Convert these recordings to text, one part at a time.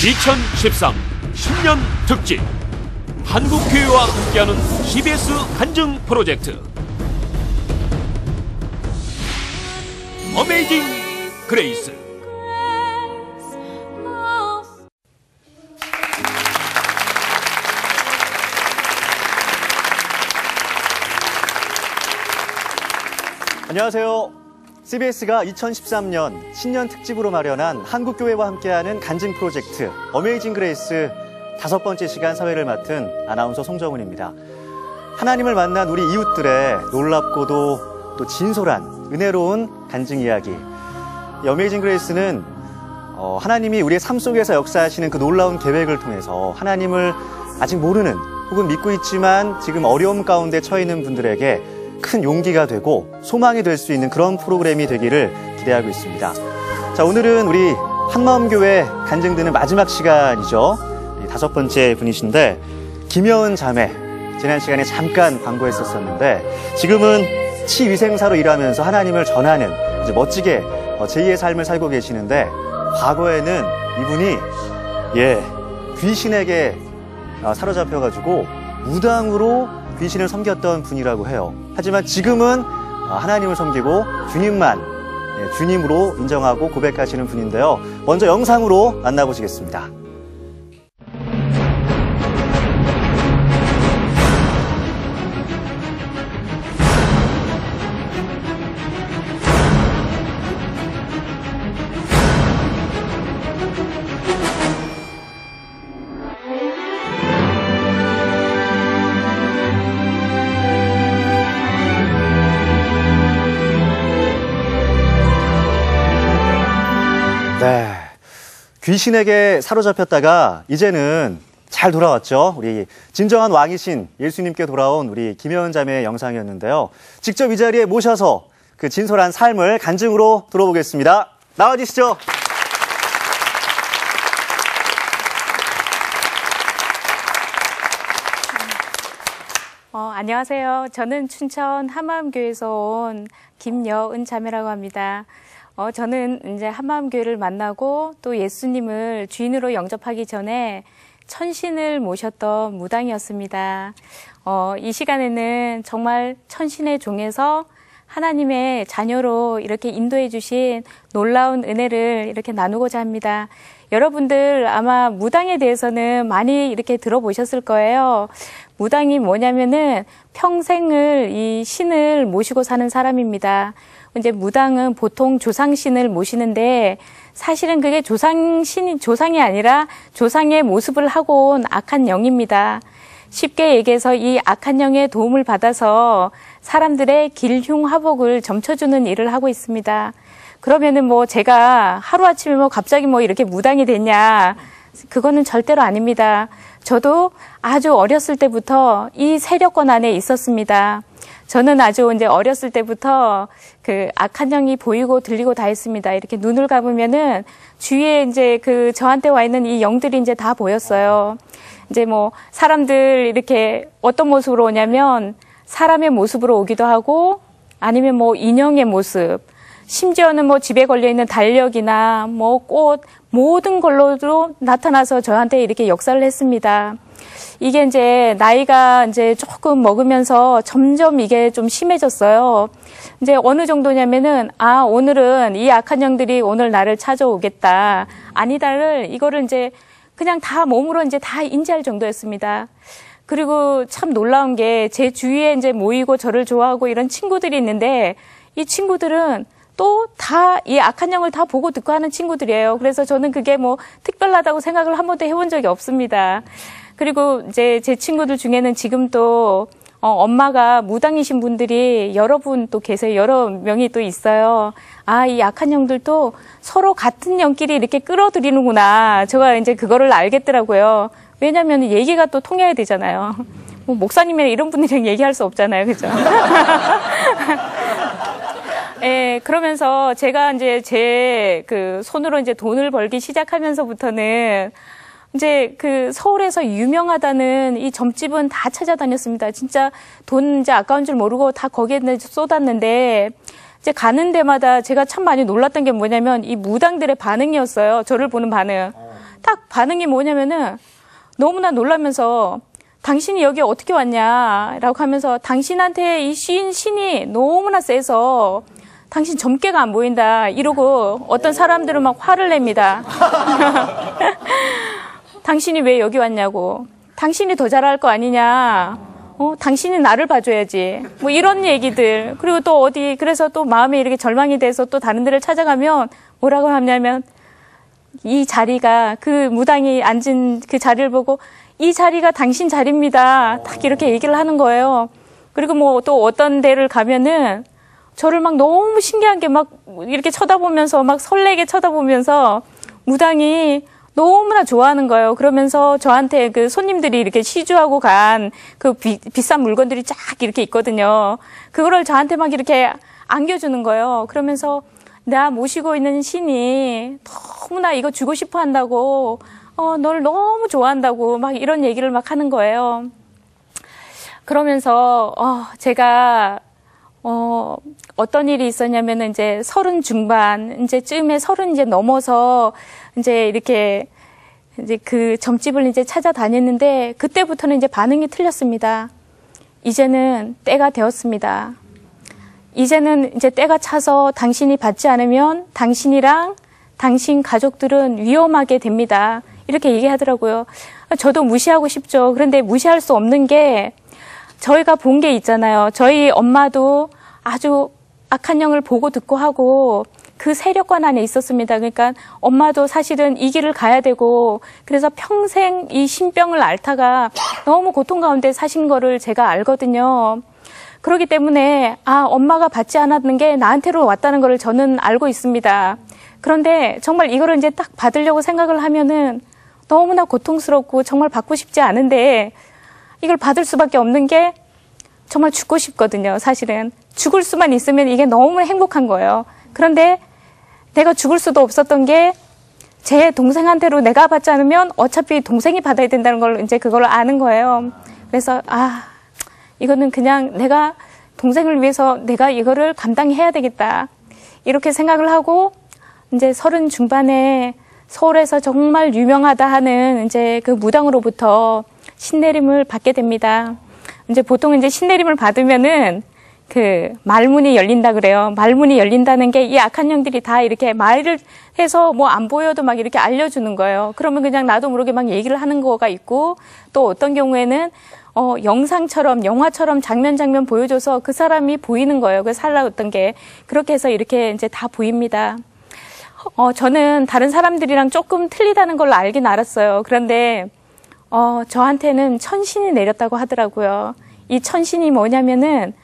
2013 신년 특집 한국교회와 함께하는 CBS 간증 프로젝트 어메이징 그레이스. 안녕하세요. CBS가 2013년 신년 특집으로 마련한 한국교회와 함께하는 간증 프로젝트 어메이징 그레이스 5번째 시간 사회를 맡은 아나운서 송정훈입니다. 하나님을 만난 우리 이웃들의 놀랍고도 또 진솔한 은혜로운 간증 이야기. 이 어메이징 그레이스는 하나님이 우리의 삶 속에서 역사하시는 그 놀라운 계획을 통해서 하나님을 아직 모르는 혹은 믿고 있지만 지금 어려움 가운데 처해 있는 분들에게 큰 용기가 되고 소망이 될 수 있는 그런 프로그램이 되기를 기대하고 있습니다. 자, 오늘은 우리 한마음교회 간증드는 마지막 시간이죠. 5번째 분이신데 김여은 자매, 지난 시간에 잠깐 광고했었는데 지금은 치위생사로 일하면서 하나님을 전하는 아주 멋지게 제2의 삶을 살고 계시는데, 과거에는 이분이 귀신에게 사로잡혀가지고 무당으로 귀신을 섬겼던 분이라고 해요. 하지만 지금은 하나님을 섬기고 주님으로 인정하고 고백하시는 분인데요. 먼저 영상으로 만나보시겠습니다. 네, 귀신에게 사로잡혔다가 이제는 잘 돌아왔죠. 우리 진정한 왕이신 예수님께 돌아온 우리 김여은 자매의 영상이었는데요. 직접 이 자리에 모셔서 그 진솔한 삶을 간증으로 들어보겠습니다. 나와주시죠. 안녕하세요. 저는 춘천 한마음교회에서 온 김여은 자매라고 합니다. 저는 이제 한마음교회를 만나고 또 예수님을 주인으로 영접하기 전에 천신을 모셨던 무당이었습니다. 이 시간에는 정말 천신의 종에서 하나님의 자녀로 이렇게 인도해 주신 놀라운 은혜를 이렇게 나누고자 합니다. 여러분들 아마 무당에 대해서는 많이 이렇게 들어보셨을 거예요. 무당이 뭐냐면은 평생을 이 신을 모시고 사는 사람입니다. 이제 무당은 보통 조상신을 모시는데 사실은 그게 조상이 아니라 조상의 모습을 하고 온 악한 영입니다. 쉽게 얘기해서 이 악한 영의 도움을 받아서 사람들의 길흉화복을 점쳐주는 일을 하고 있습니다. 그러면은 제가 하루아침에 갑자기 이렇게 무당이 됐냐? 그거는 절대로 아닙니다. 저도 아주 어렸을 때부터 이 세력권 안에 있었습니다. 저는 아주 이제 어렸을 때부터 그 악한 영이 보이고 들리고 다 했습니다. 이렇게 눈을 감으면은 주위에 이제 저한테 와 있는 이 영들이 이제 다 보였어요. 이제 사람들 이렇게 어떤 모습으로 오냐면 사람의 모습으로 오기도 하고 아니면 인형의 모습, 심지어는 집에 걸려있는 달력이나 꽃, 모든 걸로도 나타나서 저한테 이렇게 역사를 했습니다. 이게 이제 나이가 이제 조금 먹으면서 점점 이게 좀 심해졌어요. 이제 어느 정도냐면은, 오늘은 이 악한 영들이 오늘 나를 찾아오겠다. 아니다를 이거를 이제 그냥 다 몸으로 이제 다 인지할 정도였습니다. 그리고 참 놀라운 게 제 주위에 이제 모이고 저를 좋아하고 이런 친구들이 있는데 이 친구들은 또 다 이 악한 영을 다 보고 듣고 하는 친구들이에요. 그래서 저는 그게 특별하다고 생각을 한 번도 해본 적이 없습니다. 그리고 이제 제 친구들 중에는 지금 또 엄마가 무당이신 분들이 여러 분 또 계세요. 여러 명이 또 있어요. 이 악한 영들도 서로 같은 영끼리 이렇게 끌어들이는구나. 제가 이제 그거를 알겠더라고요. 왜냐면 얘기가 또 통해야 되잖아요. 목사님이나 이런 분들이랑 얘기할 수 없잖아요. 그죠? 예, 그러면서 제가 이제 제 손으로 이제 돈을 벌기 시작하면서부터는 이제 서울에서 유명하다는 이 점집은 다 찾아다녔습니다. 진짜 돈 이제 아까운 줄 모르고 다 거기에 쏟았는데 이제 가는 데마다 제가 참 많이 놀랐던 게 뭐냐면 이 무당들의 반응이었어요. 저를 보는 반응. 딱 반응이 뭐냐면은 너무나 놀라면서 당신이 여기 어떻게 왔냐라고 하면서 당신한테 이 신이 너무나 세서 당신 점괘가 안 보인다 이러고 어떤 사람들은 막 화를 냅니다. 당신이 왜 여기 왔냐고. 당신이 더 잘할 거 아니냐. 당신이 나를 봐줘야지. 뭐 이런 얘기들. 그리고 또 어디 그래서 또 마음에 이렇게 절망이 돼서 또 다른 데를 찾아가면 뭐라고 하냐면 이 자리가 그 무당이 앉은 그 자리를 보고 이 자리가 당신 자리입니다. 딱 이렇게 얘기를 하는 거예요. 그리고 뭐 또 어떤 데를 가면은 저를 막 너무 신기한 게 막 이렇게 쳐다보면서 막 설레게 쳐다보면서 무당이 너무나 좋아하는 거예요. 그러면서 저한테 그 손님들이 이렇게 시주하고 간 그 비싼 물건들이 쫙 이렇게 있거든요. 그거를 저한테 막 이렇게 안겨주는 거예요. 그러면서 나 모시고 있는 신이 너무나 이거 주고 싶어 한다고, 널 너무 좋아한다고 막 이런 얘기를 막 하는 거예요. 그러면서, 제가, 어떤 일이 있었냐면은 이제 30 중반, 이제 쯤에 30 이제 넘어서 이제 이렇게 이제 그 점집을 이제 찾아다녔는데 그때부터는 이제 반응이 틀렸습니다. 이제는 때가 되었습니다. 이제는 이제 때가 차서 당신이 받지 않으면 당신이랑 당신 가족들은 위험하게 됩니다. 이렇게 얘기하더라고요. 저도 무시하고 싶죠. 그런데 무시할 수 없는 게 저희가 본 게 있잖아요. 저희 엄마도 아주 악한 영을 보고 듣고 하고 그 세력관 안에 있었습니다. 그러니까 엄마도 사실은 이 길을 가야 되고 그래서 평생 이 신병을 앓다가 너무 고통 가운데 사신 거를 제가 알거든요. 그렇기 때문에 엄마가 받지 않았는 게 나한테로 왔다는 거를 저는 알고 있습니다. 그런데 정말 이거를 이제 딱 받으려고 생각을 하면은 너무나 고통스럽고 정말 받고 싶지 않은데 이걸 받을 수밖에 없는 게 정말 죽고 싶거든요. 사실은 죽을 수만 있으면 이게 너무 행복한 거예요. 그런데 내가 죽을 수도 없었던 게 제 동생한테로 내가 받지 않으면 어차피 동생이 받아야 된다는 걸 이제 그걸 아는 거예요. 그래서 이거는 그냥 내가 동생을 위해서 내가 이거를 감당해야 되겠다. 이렇게 생각을 하고 이제 30 중반에 서울에서 정말 유명하다 하는 이제 그 무당으로부터 신내림을 받게 됩니다. 이제 보통 이제 신내림을 받으면은 그 말문이 열린다 그래요. 말문이 열린다는 게 이 악한 영들이 다 이렇게 말을 해서 뭐 안 보여도 막 이렇게 알려주는 거예요. 그러면 그냥 나도 모르게 막 얘기를 하는 거가 있고 또 어떤 경우에는 영상처럼 영화처럼 장면 보여줘서 그 사람이 보이는 거예요. 그 살아왔던 게 그렇게 해서 이렇게 이제 다 보입니다. 저는 다른 사람들이랑 조금 틀리다는 걸 알긴 알았어요. 그런데 저한테는 천신이 내렸다고 하더라고요. 이 천신이 뭐냐면은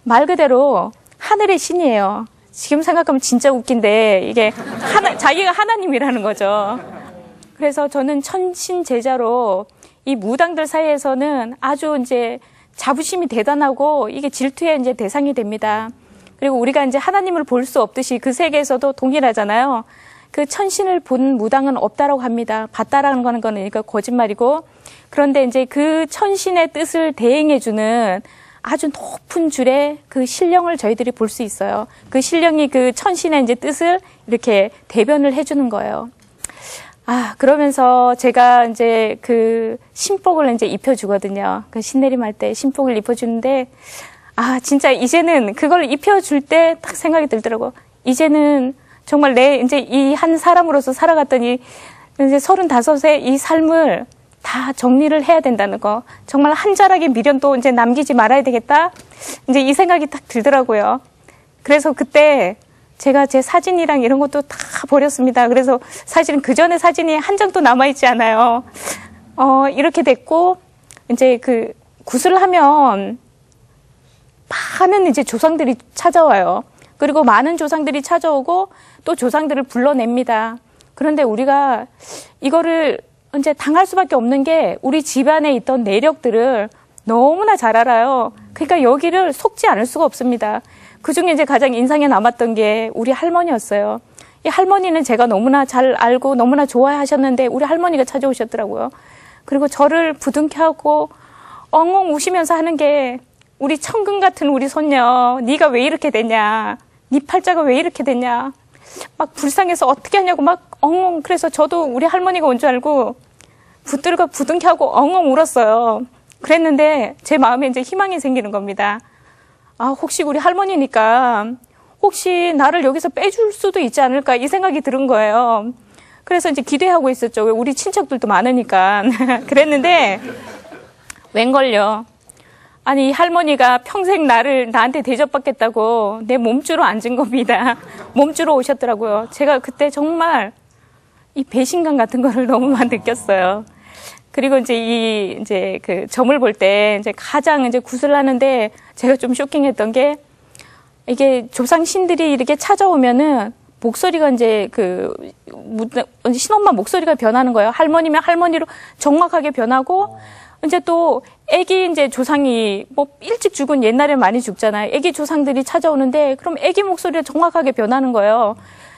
말 그대로 하늘의 신이에요. 지금 생각하면 진짜 웃긴데 이게 자기가 하나님이라는 거죠. 그래서 저는 천신 제자로 이 무당들 사이에서는 아주 이제 자부심이 대단하고 이게 질투의 이제 대상이 됩니다. 그리고 우리가 이제 하나님을 볼 수 없듯이 그 세계에서도 동일하잖아요. 그 천신을 본 무당은 없다라고 합니다. 봤다라는 거는 그러니까 거짓말이고. 그런데 이제 그 천신의 뜻을 대행해주는 아주 높은 줄의 그 신령을 저희들이 볼 수 있어요. 그 신령이 그 천신의 이제 뜻을 이렇게 대변을 해주는 거예요. 그러면서 제가 이제 그 신복을 이제 입혀주거든요. 그 신내림할 때 신복을 입혀주는데, 진짜 이제는 그걸 입혀줄 때 딱 생각이 들더라고. 이제는 정말 내 이제 이 한 사람으로서 살아갔더니 이제 35세 이 삶을 다 정리를 해야 된다는 거. 정말 한 자락의 미련도 이제 남기지 말아야 되겠다. 이제 이 생각이 딱 들더라고요. 그래서 그때 제가 제 사진이랑 이런 것도 다 버렸습니다. 그래서 사실은 그 전에 사진이 한 장도 남아있지 않아요. 이렇게 됐고, 이제 그 굿을 하면 많은 이제 조상들이 찾아와요. 그리고 많은 조상들이 찾아오고 또 조상들을 불러냅니다. 그런데 우리가 이거를 이제 당할 수밖에 없는 게 우리 집안에 있던 내력들을 너무나 잘 알아요. 그러니까 여기를 속지 않을 수가 없습니다. 그중에 이제 가장 인상에 남았던 게 우리 할머니였어요. 이 할머니는 제가 너무나 잘 알고 너무나 좋아하셨는데 우리 할머니가 찾아오셨더라고요. 그리고 저를 부둥켜 하고 엉엉 우시면서 하는 게 우리 천금 같은 우리 손녀, 네가 왜 이렇게 됐냐? 네 팔자가 왜 이렇게 됐냐? 막 불쌍해서 어떻게 하냐고 막 엉엉. 그래서 저도 우리 할머니가 온 줄 알고 붙들고 부둥켜 하고 엉엉 울었어요. 그랬는데 제 마음에 이제 희망이 생기는 겁니다. 아, 혹시 우리 할머니니까 혹시 나를 여기서 빼줄 수도 있지 않을까 이 생각이 들은 거예요. 그래서 이제 기대하고 있었죠. 왜 우리 친척들도 많으니까. 그랬는데 웬걸요. 아니, 이 할머니가 평생 나한테 대접받겠다고 내 몸주로 앉은 겁니다. 몸주로 오셨더라고요. 제가 그때 정말 이 배신감 같은 거를 너무 많이 느꼈어요. 그리고 이제 그 점을 볼 때 이제 가장 이제 굿을 하는데 제가 좀 쇼킹했던 게 이게 조상신들이 이렇게 찾아오면은 목소리가 이제 신엄마 목소리가 변하는 거예요. 할머니면 할머니로 정확하게 변하고 이제 또 애기 이제 조상이 뭐 일찍 죽은 옛날에 많이 죽잖아요. 애기 조상들이 찾아오는데 그럼 애기 목소리가 정확하게 변하는 거예요.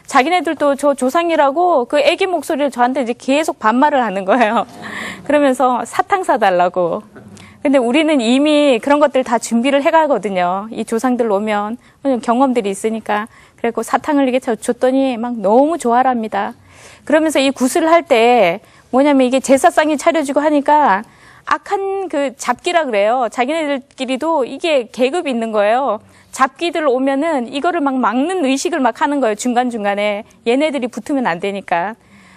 자기네들도 저 조상이라고 그 애기 목소리를 저한테 이제 계속 반말을 하는 거예요. 그러면서 사탕 사달라고. 근데 우리는 이미 그런 것들 다 준비를 해가거든요. 이 조상들 오면 경험들이 있으니까. 그래서 사탕을 이렇게 줬더니 막 너무 좋아랍니다. 그러면서 이 구슬을 할 때 뭐냐면 이게 제사상이 차려지고 하니까 악한 그 잡기라 그래요. 자기네들끼리도 이게 계급이 있는 거예요. 잡기들 오면은 이거를 막 막는 의식을 막 하는 거예요. 중간중간에. 얘네들이 붙으면 안 되니까.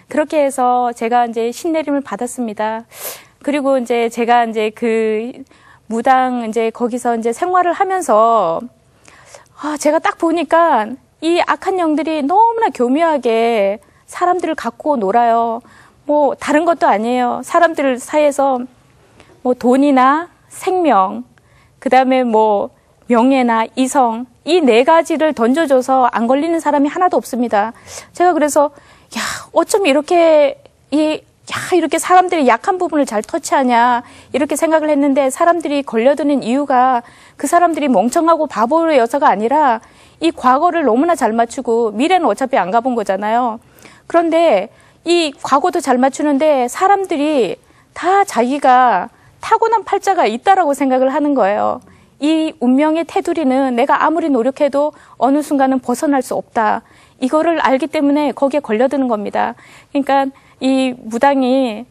그렇게 해서 제가 이제 신내림을 받았습니다. 그리고 이제 제가 이제 그 무당 이제 거기서 이제 생활을 하면서 제가 딱 보니까 이 악한 영들이 너무나 교묘하게 사람들을 갖고 놀아요. 뭐 다른 것도 아니에요. 사람들 사이에서 뭐 돈이나 생명, 그다음에 뭐 명예나 이성, 이 네 가지를 던져줘서 안 걸리는 사람이 하나도 없습니다. 제가 그래서 어쩜 이렇게 이렇게 사람들이 약한 부분을 잘 터치하냐 이렇게 생각을 했는데 사람들이 걸려드는 이유가 그 사람들이 멍청하고 바보여서가 아니라 이 과거를 너무나 잘 맞추고 미래는 어차피 안 가본 거잖아요. 그런데 이 과거도 잘 맞추는데 사람들이 다 자기가 타고난 팔자가 있다라고 생각을 하는 거예요. 이 운명의 테두리는 내가 아무리 노력해도 어느 순간은 벗어날 수 없다. 이거를 알기 때문에 거기에 걸려드는 겁니다. 그러니까 이 무당이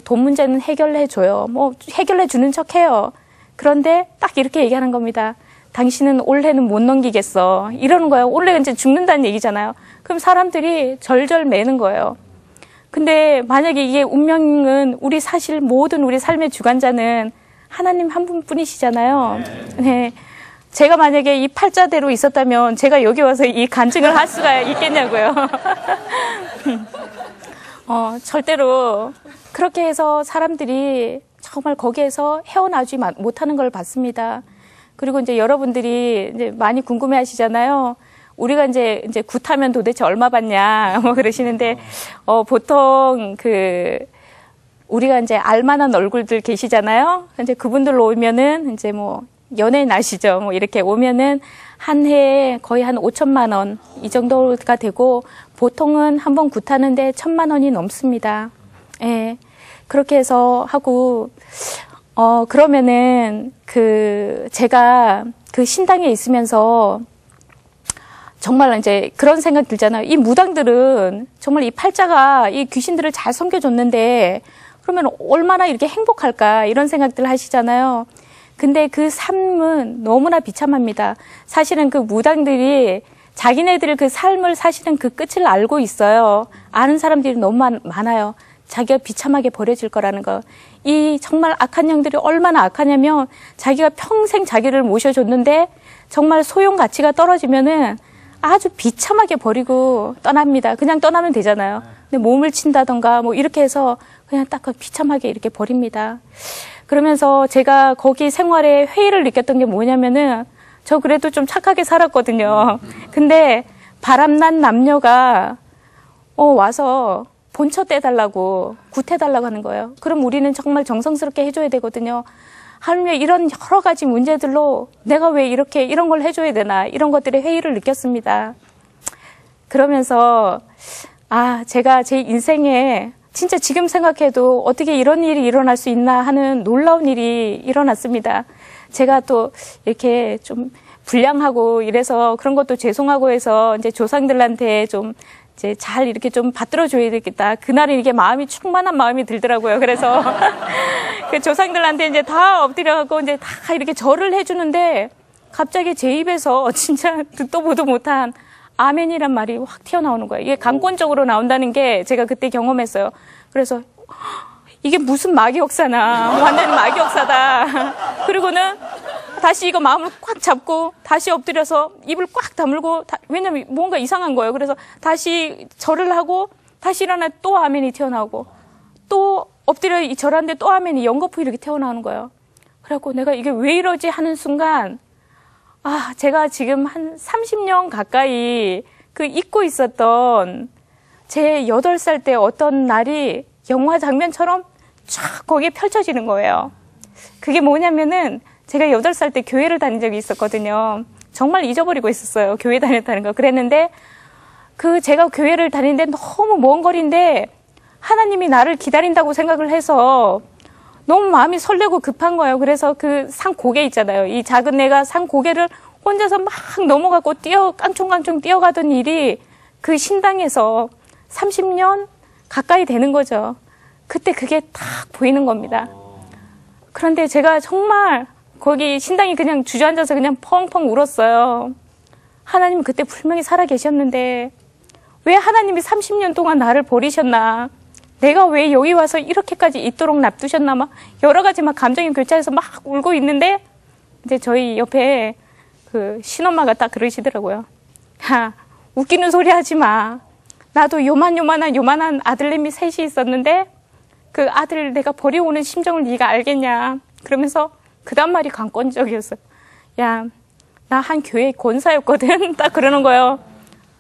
돈 문제는 해결해줘요. 뭐 해결해주는 척해요. 그런데 딱 이렇게 얘기하는 겁니다. 당신은 올해는 못 넘기겠어. 이러는 거예요. 올해가 이제 죽는다는 얘기잖아요. 그럼 사람들이 절절 매는 거예요. 근데 만약에 이게 운명은 사실 모든 우리 삶의 주관자는 하나님 한 분뿐이시잖아요. 네. 제가 만약에 이 팔자대로 있었다면 제가 여기 와서 이 간증을 할 수가 있겠냐고요. 절대로 그렇게 해서 사람들이 정말 거기에서 헤어나지 못하는 걸 봤습니다. 그리고 이제 여러분들이 이제 많이 궁금해 하시잖아요. 우리가 이제 굿하면 도대체 얼마 받냐, 뭐 그러시는데, 보통 우리가 이제 알만한 얼굴들 계시잖아요. 이제 그분들로 오면은 이제 뭐 연예인 아시죠? 뭐 이렇게 오면은 한 해에 거의 한 5천만 원 이 정도가 되고 보통은 한번 굿하는데 1,000만 원이 넘습니다. 예. 그렇게 해서 하고 그러면은 제가 그 신당에 있으면서 정말 이제 그런 생각 들잖아요. 이 무당들은 정말 이 팔자가 이 귀신들을 잘 섬겨줬는데 그러면 얼마나 이렇게 행복할까 이런 생각들 하시잖아요. 근데 그 삶은 너무나 비참합니다. 사실은 그 무당들이 자기네들 그 삶을 사실은 그 끝을 알고 있어요. 아는 사람들이 너무 많아요. 자기가 비참하게 버려질 거라는 거. 이 정말 악한 영들이 얼마나 악하냐면 자기가 평생 자기를 모셔줬는데 정말 소용 가치가 떨어지면은 아주 비참하게 버리고 떠납니다. 그냥 떠나면 되잖아요. 근데 몸을 친다던가 뭐 이렇게 해서 그냥 딱 비참하게 이렇게 버립니다. 그러면서 제가 거기 생활에 회의를 느꼈던 게 뭐냐면은 저 그래도 좀 착하게 살았거든요. 근데 바람난 남녀가 와서 본처 떼달라고 굿해달라고 하는 거예요. 그럼 우리는 정말 정성스럽게 해줘야 되거든요. 하물며 이런 여러 가지 문제들로 내가 왜 이런 걸 해줘야 되나 이런 것들의 회의를 느꼈습니다. 그러면서 제가 제 인생에 진짜 지금 생각해도 어떻게 이런 일이 일어날 수 있나 하는 놀라운 일이 일어났습니다. 제가 또 이렇게 좀 불량하고 이래서 그런 것도 죄송하고 해서 이제 조상들한테 좀 이제 잘 이렇게 좀 받들어줘야 되겠다. 그날은 이게 마음이 충만한 마음이 들더라고요. 그래서 그 조상들한테 이제 다 엎드려갖고 이제 다 이렇게 절을 해주는데 갑자기 제 입에서 진짜 듣도 보도 못한 아멘이란 말이 확 튀어나오는 거예요. 이게 강권적으로 나온다는 게 제가 그때 경험했어요. 그래서 이게 무슨 마귀 역사나 완전 마귀 역사다. 그리고는 다시 이거 마음을 꽉 잡고 다시 엎드려서 입을 꽉 다물고 왜냐면 뭔가 이상한 거예요. 그래서 다시 절을 하고 다시 일어나 또 아멘이 튀어나오고 또 엎드려 절하는데 또 아멘이 연거푸 이렇게 튀어나오는 거예요. 그래갖고 내가 이게 왜 이러지 하는 순간 제가 지금 한 30년 가까이 그 잊고 있었던 제 8살 때 어떤 날이 영화 장면처럼 쫙 거기에 펼쳐지는 거예요. 그게 뭐냐면은 제가 8살 때 교회를 다닌 적이 있었거든요. 정말 잊어버리고 있었어요. 교회 다녔다는 거. 그랬는데 제가 교회를 다니는데 너무 먼 거리인데 하나님이 나를 기다린다고 생각을 해서 너무 마음이 설레고 급한 거예요. 그래서 그 산 고개 있잖아요. 이 작은 애가 산 고개를 혼자서 막 넘어가고 깡총깡총 뛰어가던 일이 그 신당에서 30년 가까이 되는 거죠. 그때 그게 딱 보이는 겁니다. 그런데 제가 정말 거기 신당이 그냥 주저앉아서 그냥 펑펑 울었어요. 하나님은 그때 분명히 살아 계셨는데 왜 하나님이 30년 동안 나를 버리셨나? 내가 왜 여기 와서 이렇게까지 있도록 놔두셨나? 막 여러 가지 막 감정이 교차해서 막 울고 있는데 이제 저희 옆에 그 신엄마가 딱 그러시더라고요. 웃기는 소리 하지 마. 나도 요만한 아들내미 셋이 있었는데 그 아들 내가 버려오는 심정을 네가 알겠냐. 그러면서 그 다음 말이 강권적이었어요. 야, 나 한 교회 권사였거든. 딱 그러는 거예요.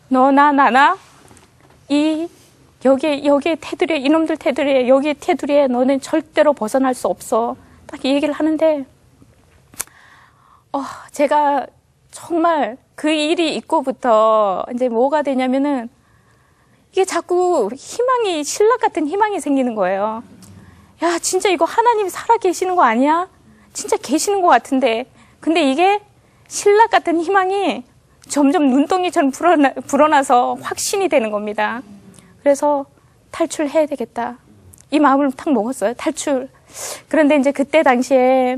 너나 나나 여기에 테두리에 이놈들 테두리에 여기에 테두리에 너는 절대로 벗어날 수 없어. 딱 이 얘기를 하는데 제가 정말 그 일이 있고부터 이제 뭐가 되냐면은 이게 자꾸 희망이 신락 같은 희망이 생기는 거예요. 야, 진짜 이거 하나님이 살아 계시는 거 아니야? 진짜 계시는 것 같은데. 근데 이게 신락 같은 희망이 점점 눈덩이처럼 불어나서 확신이 되는 겁니다. 그래서 탈출해야 되겠다. 이 마음을 탁 먹었어요. 탈출. 그런데 이제 그때 당시에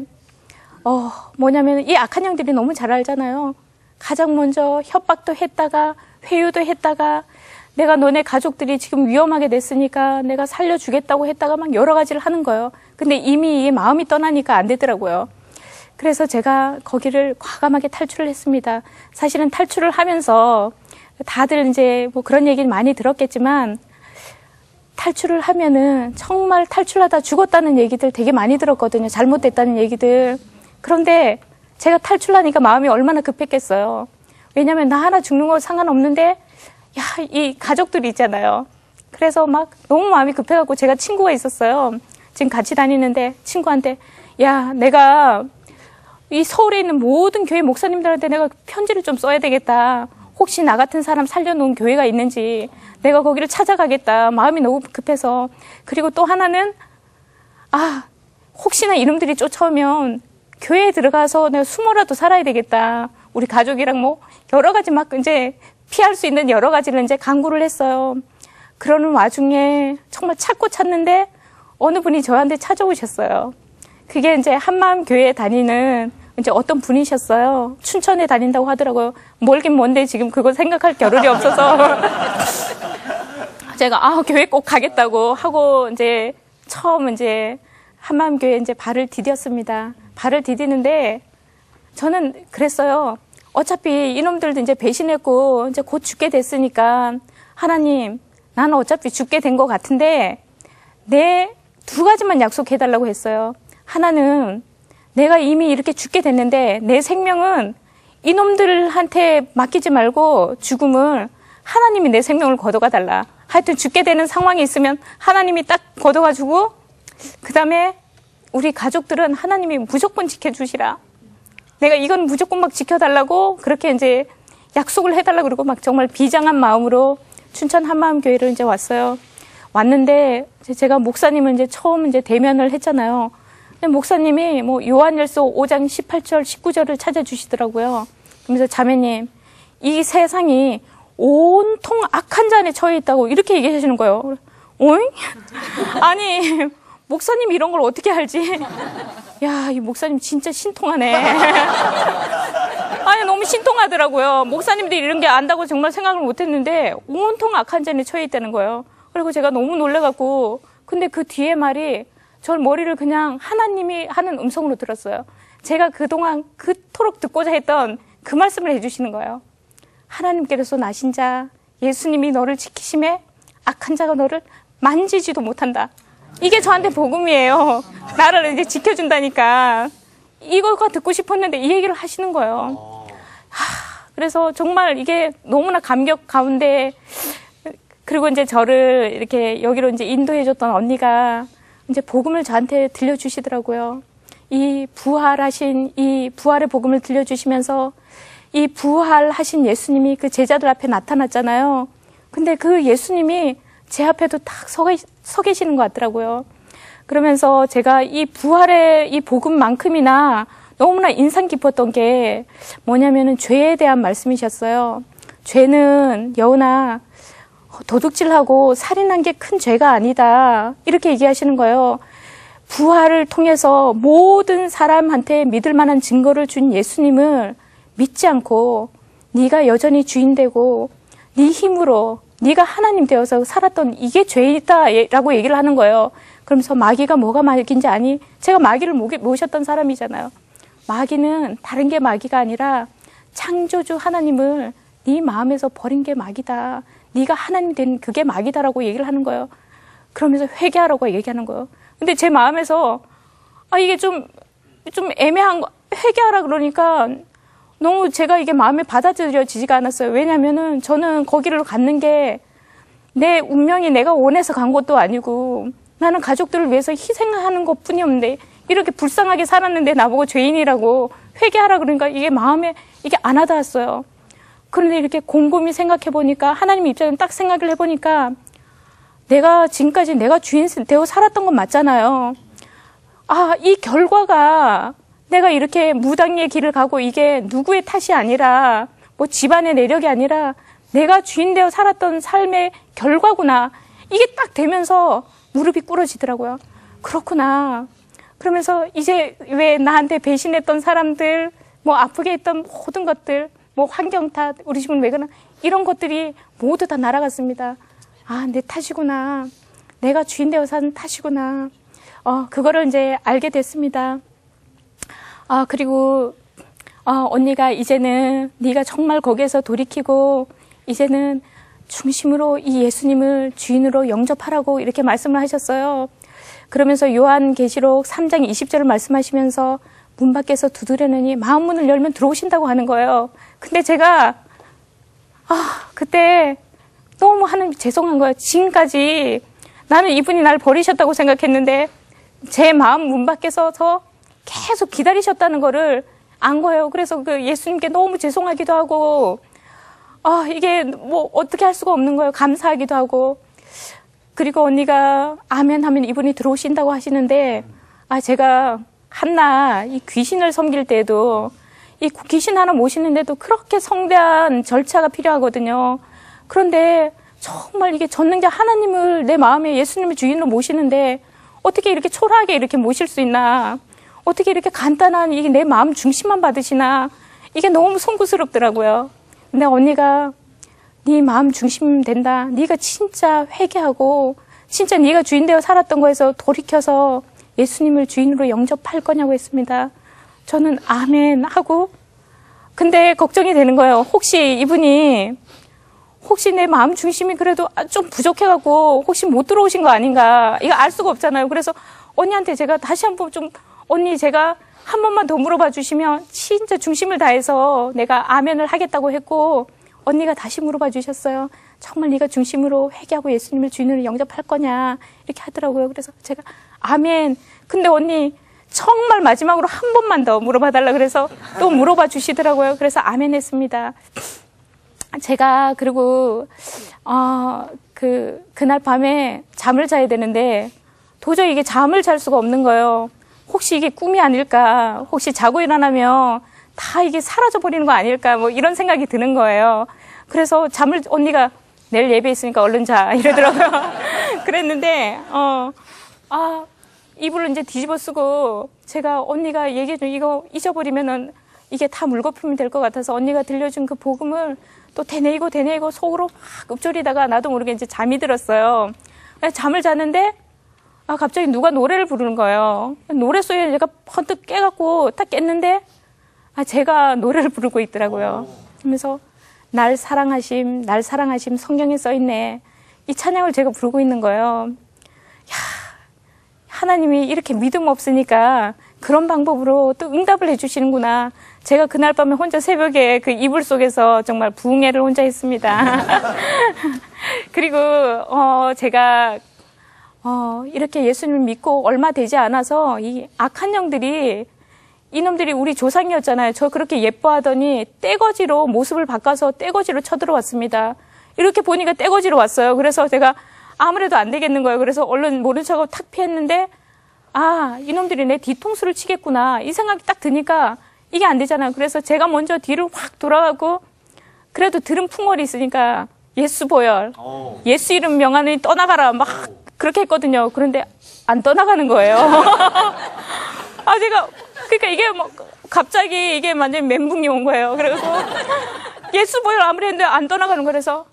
뭐냐면 이 악한 영들이 너무 잘 알잖아요. 가장 먼저 협박도 했다가 회유도 했다가 내가 너네 가족들이 지금 위험하게 됐으니까 내가 살려주겠다고 했다가 막 여러 가지를 하는 거예요. 근데 이미 마음이 떠나니까 안 되더라고요. 그래서 제가 거기를 과감하게 탈출을 했습니다. 사실은 탈출을 하면서 다들 이제 뭐 그런 얘기를 많이 들었겠지만 탈출을 하면은 정말 탈출하다 죽었다는 얘기들 되게 많이 들었거든요. 잘못됐다는 얘기들. 그런데 제가 탈출하니까 마음이 얼마나 급했겠어요. 왜냐면 나 하나 죽는 거 상관없는데 이 가족들이 있잖아요. 그래서 막 너무 마음이 급해갖고 제가 친구가 있었어요. 지금 같이 다니는데 친구한테 야, 내가 이 서울에 있는 모든 교회 목사님들한테 내가 편지를 좀 써야 되겠다. 혹시 나 같은 사람 살려놓은 교회가 있는지 내가 거기를 찾아가겠다. 마음이 너무 급해서. 그리고 또 하나는 혹시나 이놈들이 쫓아오면 교회에 들어가서 내가 숨어라도 살아야 되겠다. 우리 가족이랑 뭐 여러 가지 막 이제 피할 수 있는 여러 가지를 이제 강구를 했어요. 그러는 와중에 정말 찾고 찾는데 어느 분이 저한테 찾아오셨어요. 그게 이제 한마음 교회에 다니는 이제 어떤 분이셨어요. 춘천에 다닌다고 하더라고요. 멀긴 뭔데 지금 그거 생각할 겨를이 없어서 제가 교회 꼭 가겠다고 하고 이제 처음 이제 한마음 교회에 이제 발을 디뎠습니다. 발을 디디는데 저는 그랬어요. 어차피 이놈들도 이제 배신했고 이제 곧 죽게 됐으니까 하나님, 나는 어차피 죽게 된 것 같은데 내 2가지만 약속해달라고 했어요. 하나는 내가 이미 이렇게 죽게 됐는데 내 생명은 이놈들한테 맡기지 말고 죽음을 하나님이 내 생명을 걷어가 달라. 하여튼 죽게 되는 상황이 있으면 하나님이 딱 걷어가지고 그 다음에 우리 가족들은 하나님이 무조건 지켜주시라. 내가 이건 무조건 막 지켜달라고 그렇게 이제 약속을 해달라고 그러고 막 정말 비장한 마음으로 춘천 한마음교회를 이제 왔어요. 왔는데 제가 목사님을 이제 처음 이제 대면을 했잖아요. 목사님이 뭐 요한일서 5장 18절, 19절을 찾아주시더라고요. 그러면서 자매님, 이 세상이 온통 악한 잔에 처해 있다고 이렇게 얘기하시는 거예요. 오잉? 아니, 목사님이 이런 걸 어떻게 알지? 야, 이 목사님 진짜 신통하네. 아니, 너무 신통하더라고요. 목사님들이 이런 게 안다고 정말 생각을 못 했는데, 온통 악한 잔에 처해 있다는 거예요. 그리고 제가 너무 놀래갖고, 근데 그 뒤에 말이, 저 머리를 그냥 하나님이 하는 음성으로 들었어요. 제가 그동안 그토록 듣고자 했던 그 말씀을 해주시는 거예요. 하나님께서 나신 자, 예수님이 너를 지키심에 악한 자가 너를 만지지도 못한다. 이게 저한테 복음이에요. 나를 이제 지켜준다니까. 이거가 듣고 싶었는데 이 얘기를 하시는 거예요. 그래서 정말 이게 너무나 감격 가운데, 그리고 이제 저를 이렇게 여기로 이제 인도해줬던 언니가 이제 복음을 저한테 들려주시더라고요. 이 부활의 복음을 들려주시면서 이 부활하신 예수님이 그 제자들 앞에 나타났잖아요. 근데 그 예수님이 제 앞에도 딱 서 계시는 것 같더라고요. 그러면서 제가 이 부활의 이 복음만큼이나 너무나 인상 깊었던 게 뭐냐면은 죄에 대한 말씀이셨어요. 죄는 여우나 도둑질하고 살인한 게 큰 죄가 아니다. 이렇게 얘기하시는 거예요. 부활을 통해서 모든 사람한테 믿을 만한 증거를 준 예수님을 믿지 않고 네가 여전히 주인되고 네 힘으로 네가 하나님 되어서 살았던 이게 죄이다라고 얘기를 하는 거예요. 그러면서 마귀가 뭐가 마귀인지 아니? 제가 마귀를 모셨던 사람이잖아요. 마귀는 다른 게 마귀가 아니라 창조주 하나님을 네 마음에서 버린 게 마귀다. 네가 하나님 된 그게 마귀다라고 얘기를 하는 거예요. 그러면서 회개하라고 얘기하는 거예요. 근데 제 마음에서 이게 좀 애매한 거, 회개하라 그러니까 너무 제가 이게 마음에 받아들여지지가 않았어요. 왜냐면은 저는 거기를 갔는 게 내 운명이 내가 원해서 간 것도 아니고 나는 가족들을 위해서 희생하는 것 뿐이었는데 이렇게 불쌍하게 살았는데 나보고 죄인이라고 회개하라 그러니까 이게 마음에 이게 안 와닿았어요. 그런데 이렇게 곰곰이 생각해 보니까 하나님 입장에 딱 생각을 해보니까 내가 지금까지 내가 주인 되어 살았던 건 맞잖아요. 이 결과가 내가 이렇게 무당의 길을 가고 이게 누구의 탓이 아니라 뭐 집안의 내력이 아니라 내가 주인 되어 살았던 삶의 결과구나. 이게 딱 되면서 무릎이 꿇어지더라고요. 그렇구나. 그러면서 이제 왜 나한테 배신했던 사람들, 뭐 아프게 했던 모든 것들, 뭐 환경 탓, 우리 집은 왜 그러나 이런 것들이 모두 다 날아갔습니다. 내 탓이구나. 내가 주인 되어 사는 탓이구나. 그거를 이제 알게 됐습니다. 그리고 언니가 이제는 네가 정말 거기에서 돌이키고 이제는 중심으로 이 예수님을 주인으로 영접하라고 이렇게 말씀을 하셨어요. 그러면서 요한계시록 3장 20절을 말씀하시면서 문 밖에서 두드려느니 마음문을 열면 들어오신다고 하는 거예요. 근데 제가 그때 너무 하나님 죄송한 거예요. 지금까지 나는 이분이 날 버리셨다고 생각했는데 제 마음 문 밖에서 계속 기다리셨다는 거를 안 거예요. 그래서 그 예수님께 너무 죄송하기도 하고 이게 뭐 어떻게 할 수가 없는 거예요. 감사하기도 하고. 그리고 언니가 아멘 하면 이분이 들어오신다고 하시는데 제가 한나 이 귀신을 섬길 때에도 이 귀신 하나 모시는데도 그렇게 성대한 절차가 필요하거든요. 그런데 정말 이게 전능자 하나님을 내 마음에 예수님을 주인으로 모시는데 어떻게 이렇게 초라하게 이렇게 모실 수 있나? 어떻게 이렇게 간단한 이게 내 마음 중심만 받으시나? 이게 너무 송구스럽더라고요. 근데 언니가 네 마음 중심 된다. 네가 진짜 회개하고 진짜 네가 주인 되어 살았던 거에서 돌이켜서 예수님을 주인으로 영접할 거냐고 했습니다. 저는 아멘 하고 근데 걱정이 되는 거예요. 혹시 이분이 내 마음 중심이 그래도 좀 부족해갖고 혹시 못 들어오신 거 아닌가. 이거 알 수가 없잖아요. 그래서 언니한테 제가 다시 한번 언니 제가 한 번만 더 물어봐 주시면 진짜 중심을 다해서 내가 아멘을 하겠다고 했고 언니가 다시 물어봐 주셨어요. 정말 네가 중심으로 회개하고 예수님을 주인으로 영접할 거냐 이렇게 하더라고요. 그래서 제가 아멘. 근데 언니 정말 마지막으로 한 번만 더 물어봐 달라 그래서 또 물어봐 주시더라고요. 그래서 아멘 했습니다. 제가 그리고 그날 밤에 잠을 자야 되는데 도저히 이게 잠을 잘 수가 없는 거예요. 혹시 이게 꿈이 아닐까? 혹시 자고 일어나면 다 이게 사라져 버리는 거 아닐까 뭐 이런 생각이 드는 거예요. 그래서 언니가 내일 예배 있으니까 얼른 자 이러더라고요. 그랬는데 이불을 이제 뒤집어 쓰고 제가 언니가 얘기해준 이거 잊어버리면은 이게 다 물거품이 될 것 같아서 언니가 들려준 그 복음을 또 되뇌이고 속으로 막 읊조리다가 나도 모르게 이제 잠이 들었어요. 잠을 자는데 갑자기 누가 노래를 부르는 거예요. 노래 소리에 제가 번뜩 깨갖고 딱 깼는데 제가 노래를 부르고 있더라고요. 그러면서 날 사랑하심 성경에 써있네. 이 찬양을 제가 부르고 있는 거예요. 하나님이 이렇게 믿음 없으니까 그런 방법으로 또 응답을 해주시는구나. 제가 그날 밤에 혼자 새벽에 그 이불 속에서 정말 부흥회를 혼자 했습니다. 그리고 제가 이렇게 예수님을 믿고 얼마 되지 않아서 이 악한 영들이 이놈들이 우리 조상이었잖아요. 저 그렇게 예뻐하더니 떼거지로 모습을 바꿔서 떼거지로 쳐들어왔습니다. 이렇게 보니까 떼거지로 왔어요. 그래서 제가 아무래도 안 되겠는 거예요. 그래서 얼른 모른 척하고 탁 피했는데 이놈들이 내 뒤통수를 치겠구나 이 생각이 딱 드니까 이게 안 되잖아요. 그래서 제가 먼저 뒤를 확 돌아가고 그래도 들은 풍월이 있으니까 예수 보혈 예수 이름 명하니 떠나가라 막 그렇게 했거든요. 그런데 안 떠나가는 거예요. 제가 그러니까 이게 갑자기 이게 완전 멘붕이 온 거예요. 그래서 예수 보혈 아무리 했는데 안 떠나가는 거라서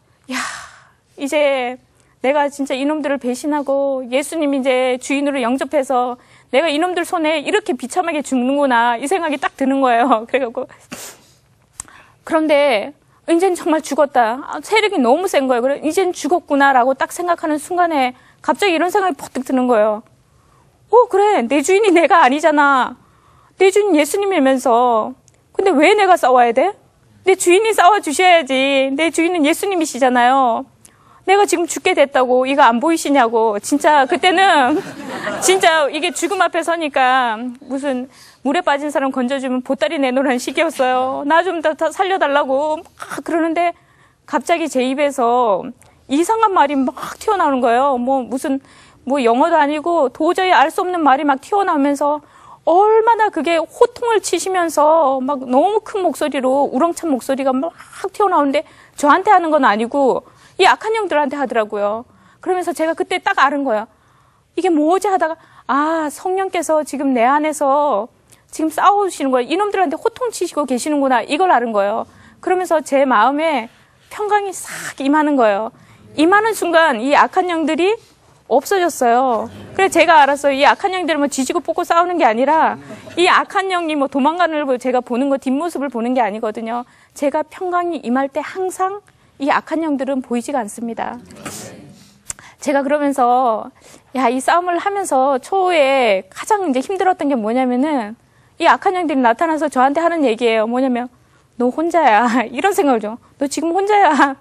이제 내가 진짜 이놈들을 배신하고 예수님 이제 주인으로 영접해서 내가 이놈들 손에 이렇게 비참하게 죽는구나 이 생각이 딱 드는 거예요. 그래갖고 그런데 이제는 정말 죽었다. 세력이 너무 센 거예요. 그래 이제는 죽었구나라고 딱 생각하는 순간에 갑자기 이런 생각이 퍼뜩 드는 거예요. 그래 내 주인이 내가 아니잖아. 내 주인 예수님이면서 근데 왜 내가 싸워야 돼? 내 주인이 싸워주셔야지. 내 주인은 예수님이시잖아요. 내가 지금 죽게 됐다고 이거 안 보이시냐고. 진짜 그때는 진짜 이게 죽음 앞에 서니까 무슨 물에 빠진 사람 건져주면 보따리 내놓으라는 시기였어요. 나 좀 더 살려달라고 막 그러는데 갑자기 제 입에서 이상한 말이 막 튀어나오는 거예요. 무슨 영어도 아니고 도저히 알 수 없는 말이 막 튀어나오면서 얼마나 그게 호통을 치시면서 막 너무 큰 목소리로 우렁찬 목소리가 막 튀어나오는데 저한테 하는 건 아니고 이 악한 영들한테 하더라고요. 그러면서 제가 그때 딱 알은 거예요. 이게 뭐지 하다가 성령께서 지금 내 안에서 지금 싸우시는 거예요. 이놈들한테 호통치시고 계시는구나 이걸 알은 거예요. 그러면서 제 마음에 평강이 싹 임하는 거예요. 임하는 순간 이 악한 영들이 없어졌어요. 그래서 제가 알았어요. 이 악한 영들은 지지고 뽑고 싸우는 게 아니라 이 악한 영이 도망가는 걸 제가 보는 거 뒷모습을 보는 게 아니거든요. 제가 평강이 임할 때 항상 이 악한 영들은 보이지가 않습니다. 제가 그러면서 이 싸움을 하면서 초에 가장 이제 힘들었던 게 뭐냐면은 이 악한 영들이 나타나서 저한테 하는 얘기예요. 뭐냐면 너 혼자야. 이런 생각을 줘. 너 지금 혼자야.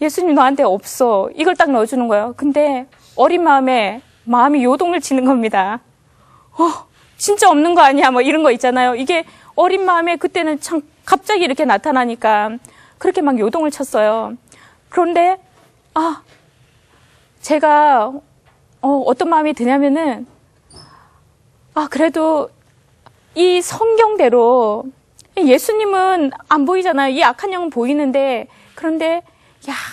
예수님 너한테 없어. 이걸 딱 넣어주는 거예요. 근데 어린 마음이 요동을 치는 겁니다. 진짜 없는 거 아니야? 이런 거 있잖아요. 이게 어린 마음에 그때는 참 갑자기 이렇게 나타나니까 그렇게 막 요동을 쳤어요. 그런데 제가 어떤 마음이 드냐면은 그래도 이 성경대로 예수님은 안 보이잖아요. 이 악한 영은 보이는데 그런데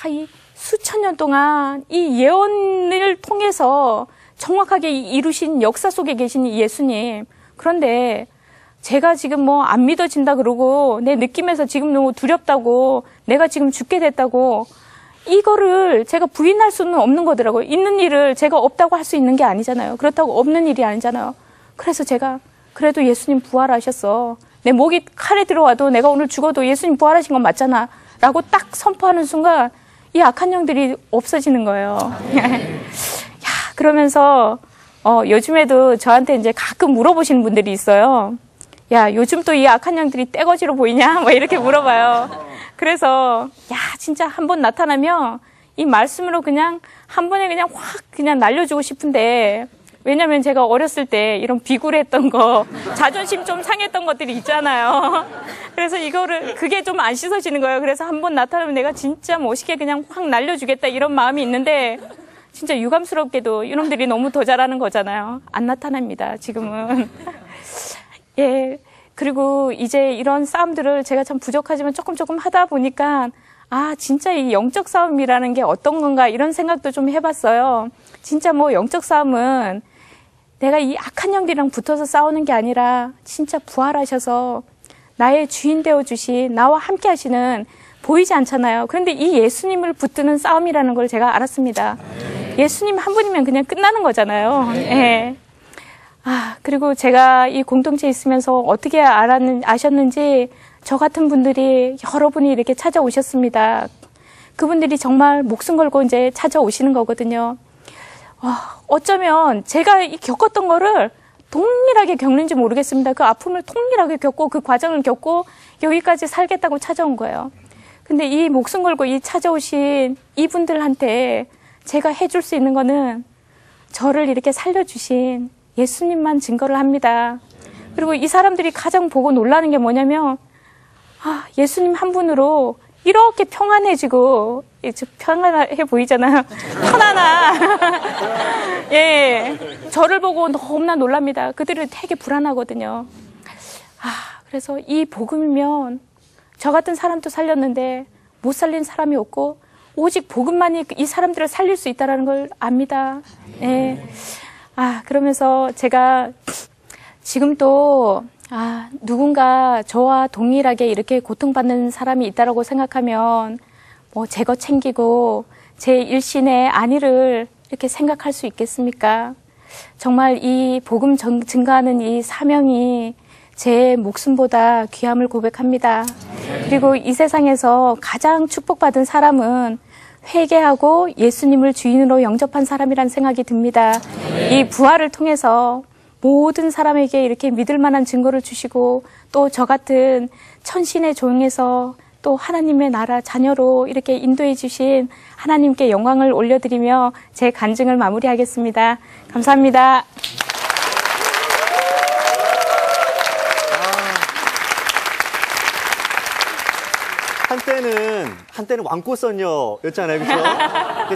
이 수천 년 동안 이 예언을 통해서 정확하게 이루신 역사 속에 계신 이 예수님. 그런데 제가 지금 안 믿어진다 그러고 내 느낌에서 지금 너무 두렵다고 내가 지금 죽게 됐다고 이거를 제가 부인할 수는 없는 거더라고요. 있는 일을 제가 없다고 할 수 있는 게 아니잖아요. 그렇다고 없는 일이 아니잖아요. 그래서 제가 그래도 예수님 부활하셨어. 내 목이 칼에 들어와도 내가 오늘 죽어도 예수님 부활하신 건 맞잖아. 라고 딱 선포하는 순간 이 악한 영들이 없어지는 거예요. 그러면서 요즘에도 저한테 이제 가끔 물어보시는 분들이 있어요. 요즘 또 이 악한 영들이 떼거지로 보이냐? 이렇게 물어봐요. 그래서 진짜 한번 나타나면 이 말씀으로 그냥 한 번에 그냥 확 그냥 날려주고 싶은데 왜냐면 제가 어렸을 때 이런 비굴했던 거 자존심 좀 상했던 것들이 있잖아요. 그래서 그게 좀 안 씻어지는 거예요. 그래서 한번 나타나면 내가 진짜 멋있게 그냥 확 날려주겠다 이런 마음이 있는데 진짜 유감스럽게도 이놈들이 너무 더 잘하는 거잖아요. 안 나타납니다, 지금은. 그리고 이제 이런 싸움들을 제가 참 부족하지만 조금 하다 보니까 아, 진짜 이 영적 싸움이라는 게 어떤 건가 이런 생각도 좀 해봤어요. 진짜 뭐 영적 싸움은 내가 이 악한 영들이랑 붙어서 싸우는 게 아니라 진짜 부활하셔서 나의 주인 되어주신 나와 함께 하시는 보이지 않잖아요. 그런데 이 예수님을 붙드는 싸움이라는 걸 제가 알았습니다. 예수님 한 분이면 그냥 끝나는 거잖아요. 예. 아, 그리고 제가 이 공동체에 있으면서 어떻게 아셨는지 저 같은 분들이 여러 분이 이렇게 찾아오셨습니다. 그분들이 정말 목숨 걸고 이제 찾아오시는 거거든요. 어쩌면 제가 겪었던 거를 동일하게 겪는지 모르겠습니다. 그 아픔을 동일하게 겪고 그 과정을 겪고 여기까지 살겠다고 찾아온 거예요. 근데 이 목숨 걸고 이 찾아오신 이분들한테 제가 해줄 수 있는 거는 저를 이렇게 살려주신 예수님만 증거를 합니다. 그리고 이 사람들이 가장 보고 놀라는 게 뭐냐면 아, 예수님 한 분으로 이렇게 평안해지고 평안해 보이잖아요. 편안한 예, 저를 보고 너무나 놀랍니다. 그들은 되게 불안하거든요. 아, 그래서 이 복음이면 저 같은 사람도 살렸는데 못 살린 사람이 없고 오직 복음만이 이 사람들을 살릴 수 있다는 걸 압니다. 예. 아, 그러면서 제가 지금 또 누군가 저와 동일하게 이렇게 고통받는 사람이 있다라고 생각하면 뭐 제 것 챙기고 제 일신의 안위를 이렇게 생각할 수 있겠습니까? 정말 이 복음 증가하는 이 사명이 제 목숨보다 귀함을 고백합니다. 그리고 이 세상에서 가장 축복받은 사람은 회개하고 예수님을 주인으로 영접한 사람이란 생각이 듭니다. 이 부활을 통해서 모든 사람에게 이렇게 믿을 만한 증거를 주시고 또 저 같은 천신의 종에서 또 하나님의 나라 자녀로 이렇게 인도해 주신 하나님께 영광을 올려드리며 제 간증을 마무리하겠습니다. 감사합니다. 한때는 왕꽃선녀였잖아요, 그렇죠?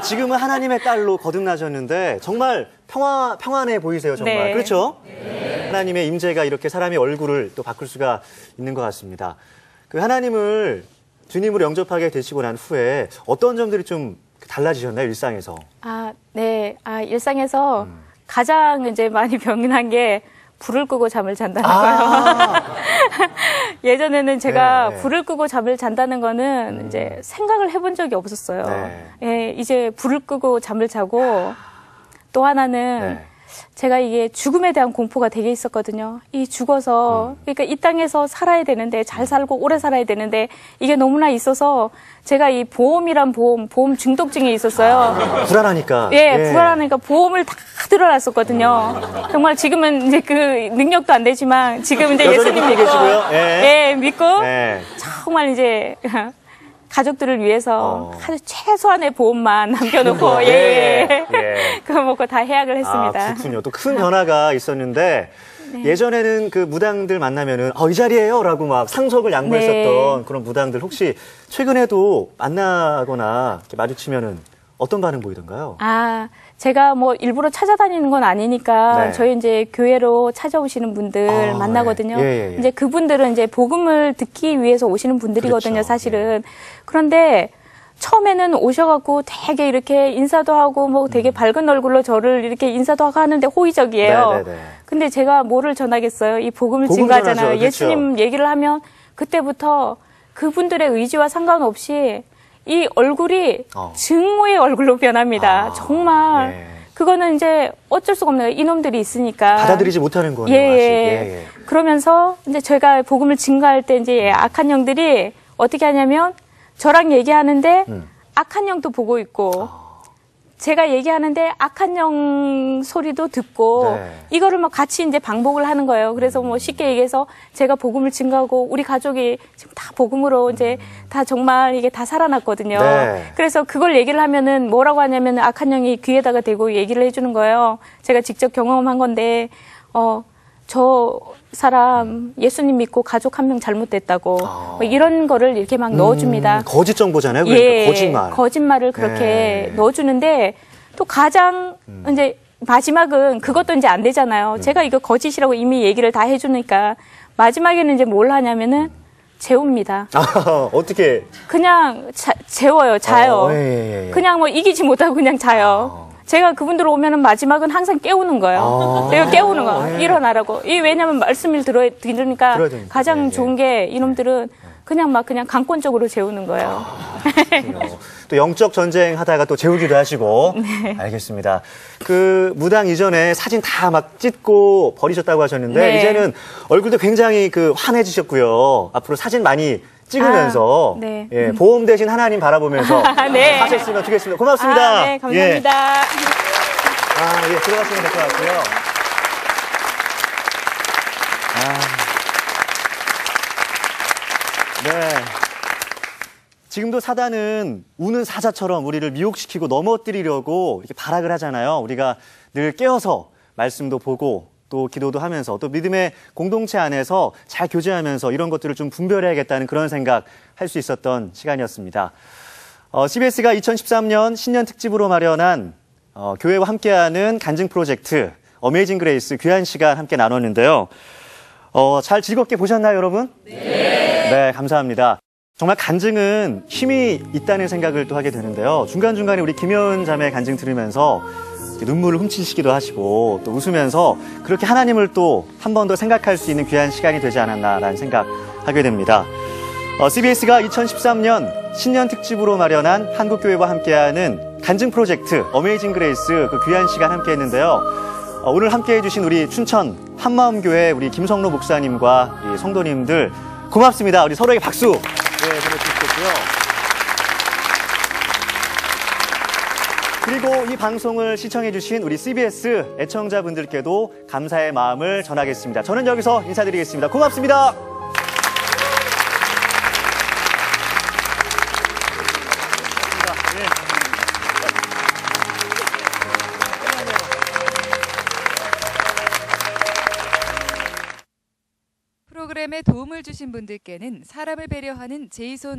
지금은 하나님의 딸로 거듭나셨는데 정말 평안해 보이세요, 정말. 네. 그렇죠? 네. 하나님의 임재가 이렇게 사람의 얼굴을 또 바꿀 수가 있는 것 같습니다. 그 하나님을 주님으로 영접하게 되시고 난 후에 어떤 점들이 좀 달라지셨나요, 일상에서? 네. 일상에서 가장 이제 많이 병난 게 불을 끄고 잠을 잔다는 거예요. 예전에는 제가 불을 끄고 잠을 잔다는 거는 이제 생각을 해본 적이 없었어요. 예, 이제 불을 끄고 잠을 자고 또 하나는 제가 이게 죽음에 대한 공포가 되게 있었거든요. 이 죽어서 그러니까 이 땅에서 살아야 되는데 잘 살고 오래 살아야 되는데 이게 너무나 있어서 제가 이 보험이란 보험 중독증이 있었어요. 불안하니까. 예, 불안하니까 보험을 다 들어놨었거든요. 정말 지금은 이제 그 능력도 안 되지만 지금 이제 예수님 믿고 계시고요. 믿고 정말 이제 가족들을 위해서 최소한의 보험만 남겨놓고 그거 먹고 다 해약을 했습니다. 그렇군요. 또 큰 변화가 있었는데 예전에는 그 무당들 만나면은 이 자리예요라고 막 상석을 양보했었던 그런 무당들 혹시 최근에도 만나거나 이렇게 마주치면은 어떤 반응 보이던가요? 제가 뭐 일부러 찾아다니는 건 아니니까 저희 이제 교회로 찾아오시는 분들 만나거든요. 이제 그분들은 이제 복음을 듣기 위해서 오시는 분들이거든요, 그렇죠. 사실은. 그런데 처음에는 오셔갖고 되게 이렇게 인사도 하고 뭐 되게 밝은 얼굴로 저를 이렇게 인사도 하고 하는데 호의적이에요. 근데 제가 뭐를 전하겠어요? 이 복음을 증거하잖아요. 그렇죠. 예수님 얘기를 하면 그때부터 그분들의 의지와 상관없이 이 얼굴이 증오의 얼굴로 변합니다. 정말. 그거는 이제 어쩔 수가 없네요. 이놈들이 있으니까. 받아들이지 못하는 거예요. 그러면서 이제 제가 복음을 증거할 때 이제 악한 영들이 어떻게 하냐면 저랑 얘기하는데 악한 영도 보고 있고 제가 얘기하는데 악한 영 소리도 듣고 이거를 막 같이 이제 반복을 하는 거예요. 그래서 뭐 쉽게 얘기해서 제가 복음을 증거하고 우리 가족이 지금 다 복음으로 이제 다 정말 이게 다 살아났거든요. 그래서 그걸 얘기를 하면은 뭐라고 하냐면 악한 영이 귀에다가 대고 얘기를 해주는 거예요. 제가 직접 경험한 건데 저 사람 예수님 믿고 가족 한 명 잘못됐다고 뭐 이런 거를 이렇게 막 넣어줍니다. 거짓 정보잖아요. 그러니까 거짓말을 그렇게 넣어주는데 또 가장 이제 마지막은 그것도 이제 안 되잖아요. 제가 이거 거짓이라고 이미 얘기를 다 해주니까 마지막에는 이제 뭘 하냐면은 재웁니다. 어떻게? 그냥 재워요, 자요. 예. 그냥 뭐 이기지 못하고 그냥 자요. 제가 그분들 오면은 마지막은 항상 깨우는 거예요. 제가 깨우는 거. 일어나라고. 왜냐면 말씀을 들으니까 가장 좋은 게 이놈들은 그냥 강권적으로 재우는 거예요. 또 영적 전쟁 하다가 또 재우기도 하시고. 네. 알겠습니다. 그 무당 이전에 사진 다 막 찢고 버리셨다고 하셨는데 네. 이제는 얼굴도 굉장히 환해지셨고요. 앞으로 사진 많이 찍으면서 네. 예, 보험 대신 하나님 바라보면서 네. 하셨으면 좋겠습니다. 고맙습니다. 네, 감사합니다. 예, 들어가시면 될 것 같고요. 네. 지금도 사단은 우는 사자처럼 우리를 미혹시키고 넘어뜨리려고 이렇게 발악을 하잖아요. 우리가 늘 깨어서 말씀도 보고 또 기도도 하면서 또 믿음의 공동체 안에서 잘 교제하면서 이런 것들을 좀 분별해야겠다는 그런 생각 할 수 있었던 시간이었습니다. CBS가 2013년 신년 특집으로 마련한 교회와 함께하는 간증 프로젝트 어메이징 그레이스 귀한 시간 함께 나눴는데요. 잘 즐겁게 보셨나요, 여러분? 네, 감사합니다. 정말 간증은 힘이 있다는 생각을 또 하게 되는데요. 중간중간에 우리 김여은 자매 간증 들으면서 눈물을 훔치시기도 하시고 또 웃으면서 그렇게 하나님을 또 한 번 더 생각할 수 있는 귀한 시간이 되지 않았나라는 생각하게 됩니다. CBS가 2013년 신년 특집으로 마련한 한국교회와 함께하는 간증 프로젝트 어메이징 그레이스 그 귀한 시간 함께 했는데요. 오늘 함께 해주신 우리 춘천 한마음교회 우리 김성로 목사님과 우리 성도님들 고맙습니다. 우리 서로에게 박수 보내주시겠고요. 그리고 이 방송을 시청해주신 우리 CBS 애청자분들께도 감사의 마음을 전하겠습니다. 저는 여기서 인사드리겠습니다. 고맙습니다. 프로그램에 도움을 주신 분들께는 사람을 배려하는 제이손